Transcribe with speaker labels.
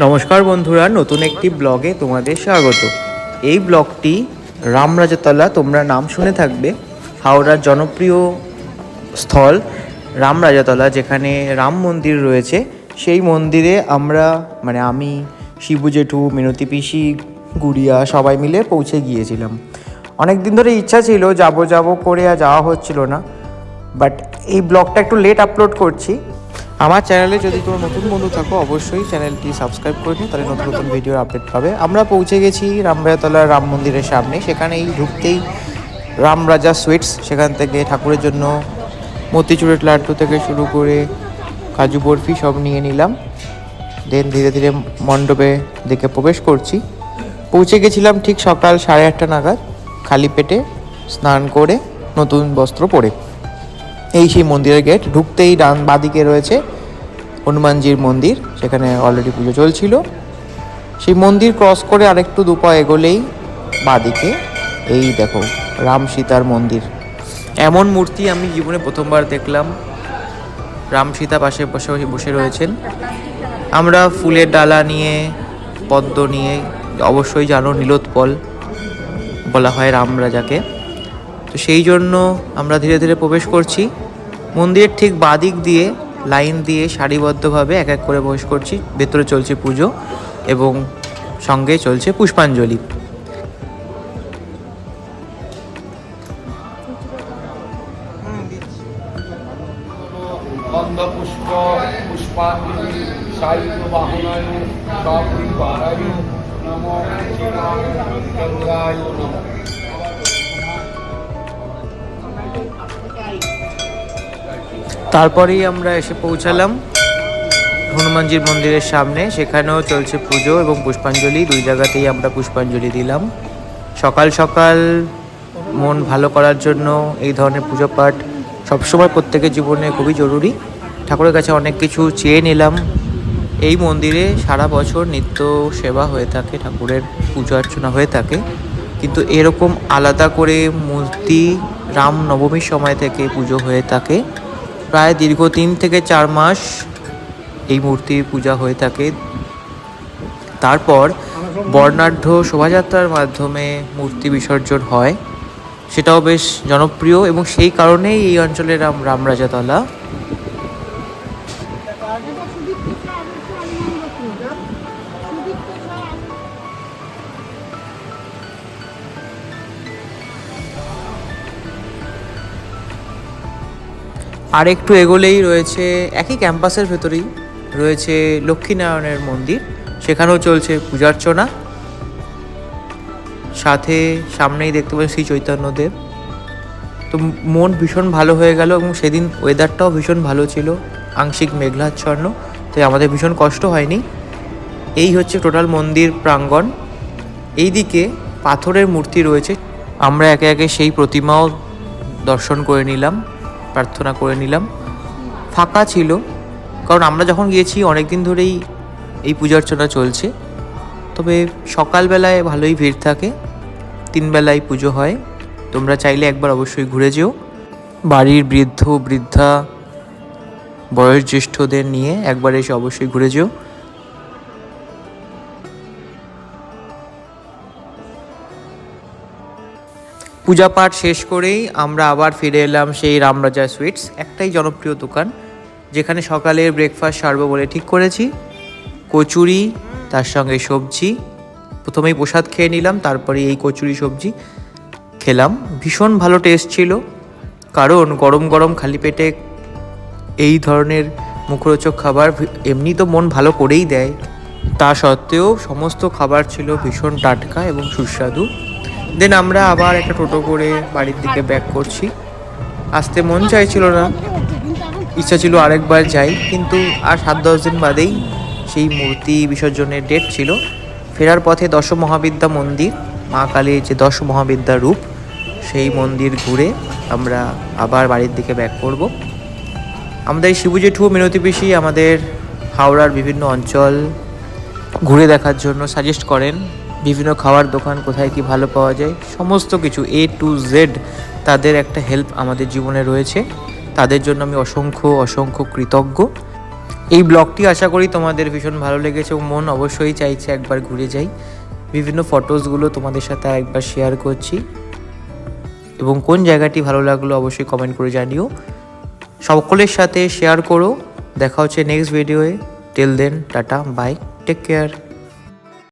Speaker 1: নমস্কার বন্ধুরা, নতুন একটি ব্লগে তোমাদের স্বাগত। এই ব্লগটি রামরাজাতলা, তোমরা নাম শুনে থাকবে, হাওড়ার জনপ্রিয় স্থল রামরাজাতলা, যেখানে রাম মন্দির রয়েছে। সেই মন্দিরে আমি, শিবু জেঠু, মিনতি পিসি, গুড়িয়া সবাই মিলে পৌঁছে গিয়েছিলাম। অনেক দিন ধরে ইচ্ছা ছিল যাব করে আর যাওয়া হচ্ছিল না, বাট এই ব্লগটা একটু লেট আপলোড করছি। আমার চ্যানেলে যদি কোনো নতুন বন্ধু থাকো, অবশ্যই চ্যানেলটি সাবস্ক্রাইব করে নিও, তাহলে নতুন নতুন ভিডিও আপডেট পাবে। আমরা পৌঁছে গেছি রামরাজাতলার রাম মন্দিরের সামনে। সেখানেই ঢুকতেই রামরাজা সুইটস, সেখান থেকে ঠাকুরের জন্য মতিচুরের লাড্ডু থেকে শুরু করে কাজু বরফি সব নিয়ে নিলাম। দেন ধীরে ধীরে মণ্ডপে দিকে প্রবেশ করছি। পৌঁছে গেছিলাম ঠিক সকাল 8:30 নাগাদ, খালি পেটে, স্নান করে, নতুন বস্ত্র পরে। এই সেই মন্দিরের গেট। ঢুকতেই বাঁদিকে রয়েছে হনুমানজির মন্দির, সেখানে অলরেডি পুজো চলছিল। সেই মন্দির ক্রস করে আরেকটু দুপা এগোলেই বাঁদিকে এই দেখো রাম সীতার মন্দির। এমন মূর্তি আমি জীবনে প্রথমবার দেখলাম। রাম সীতা পাশে বসে রয়েছেন। আমরা ফুলের ডালা নিয়ে, পদ্ম নিয়ে, অবশ্যই জানো নীলোৎপল বলা হয় রামরাজাকে, তো সেই জন্য আমরা ধীরে ধীরে প্রবেশ করছি। মন্দিরের ঠিক বাঁদিক দিয়ে লাইন দিয়ে সারিবদ্ধভাবে এক এক করে প্রবেশ করছি। ভেতরে চলছে পুজো এবং সঙ্গে চলছে পুষ্পাঞ্জলি। তারপরেই আমরা এসে পৌঁছালাম হনুমানজির মন্দিরের সামনে। সেখানেও চলছে পুজো এবং পুষ্পাঞ্জলি, দুই জায়গাতেই আমরা পুষ্পাঞ্জলি দিলাম। সকাল সকাল মন ভালো করার জন্য এই ধরনের পুজো পাঠ সবসময় প্রত্যেকের জীবনে খুবই জরুরি। ঠাকুরের কাছে অনেক কিছু চেয়ে নিলাম। এই মন্দিরে সারা বছর নিত্য সেবা হয়ে থাকে, ঠাকুরের পুজো অর্চনা হয়ে থাকে, কিন্তু এরকম আলাদা করে মূর্তি রাম নবমীর সময় থেকে পুজো হয়ে থাকে। প্রায় দীর্ঘ 3 থেকে 4 মাস এই মূর্তির পূজা হয়ে থাকে। তারপর বর্ণাঢ্য শোভাযাত্রার মাধ্যমে মূর্তি বিসর্জন হয়, সেটাও বেশ জনপ্রিয় এবং সেই কারণেই এই অঞ্চলের নাম রামরাজাতলা। আর একটু এগোলেই রয়েছে, একই ক্যাম্পাসের ভেতরেই রয়েছে লক্ষ্মীনারায়ণের মন্দির, সেখানেও চলছে পূজার্চনা। সাথে সামনেই দেখতে পাচ্ছি শ্রী চৈতন্যদেব। তো মন ভীষণ ভালো হয়ে গেল এবং সেদিন ওয়েদারটাও ভীষণ ভালো ছিল, আংশিক মেঘলাচ্ছন্ন, তাই আমাদের ভীষণ কষ্ট হয়নি। এই হচ্ছে টোটাল মন্দির প্রাঙ্গণ। এইদিকে পাথরের মূর্তি রয়েছে, আমরা একে একে সেই প্রতিমাও দর্শন করে নিলাম, প্রার্থনা করে নিলাম। ফাঁকা ছিল, কারণ আমরা যখন গিয়েছি অনেক দিন ধরেই এই পূজার্চনা চলছে। তবে সকালবেলায় ভালোই ভিড় থাকে, 3 বেলায় পুজো হয়। তোমরা চাইলে একবার অবশ্যই ঘুরে যেও। বাড়ির বৃদ্ধ বৃদ্ধা, বয়োজ্যেষ্ঠদের নিয়ে একবার এসে অবশ্যই ঘুরে যেও। পূজা পাঠ শেষ করেই আমরা আবার ফিরে এলাম সেই রামরাজা সুইটস, একটাই জনপ্রিয় দোকান যেখানে সকালের ব্রেকফাস্ট সারবো বলে ঠিক করেছি। কচুরি, তার সঙ্গে সবজি। প্রথমেই প্রসাদ খেয়ে নিলাম, তারপরে এই কচুরি সবজি খেলাম। ভীষণ ভালো টেস্ট ছিল, কারণ গরম গরম খালি পেটে এই ধরনের মুখরোচক খাবার এমনি তো মন ভালো করেই দেয়, তা সত্ত্বেও সমস্ত খাবার ছিল ভীষণ টাটকা এবং সুস্বাদু। দেন আমরা আবার একটা টোটো করে বাড়ির দিকে ব্যাক করছি। আসতে মন চাইছিল না, ইচ্ছা ছিল আরেকবার যাই, কিন্তু আর 7-10 দিন বাদেই সেই মূর্তি বিসর্জনের ডেট ছিল। ফেরার পথে দশ মহাবিদ্যা মন্দির, মা কালীর যে 10 মহাবিদ্যার রূপ, সেই মন্দির ঘুরে আমরা আবার বাড়ির দিকে ব্যাক করব। আমাদের শিবু জেঠু, মিনতি পিসি আমাদের হাওড়ার বিভিন্ন অঞ্চল ঘুরে দেখার জন্য সাজেস্ট করেন। বিভিন্ন খাওয়ার দোকান কোথায় কি ভালো পাওয়া যায়, সমস্ত কিছু A to Z তাদের একটা হেল্প আমাদের জীবনে রয়েছে। তাদের জন্য আমি অসংখ্য কৃতজ্ঞ। এই ব্লগটি আশা করি তোমাদের ভীষণ ভালো লেগেছে এবং মন অবশ্যই চাইছে একবার ঘুরে যাই। বিভিন্ন ফটোসগুলো তোমাদের সাথে একবার শেয়ার করছি এবং কোন জায়গাটি ভালো লাগলো অবশ্যই কমেন্ট করে জানিও। সকলের সাথে শেয়ার করো। দেখা হচ্ছে নেক্সট ভিডিওয়ে। Till then tata bye, take care.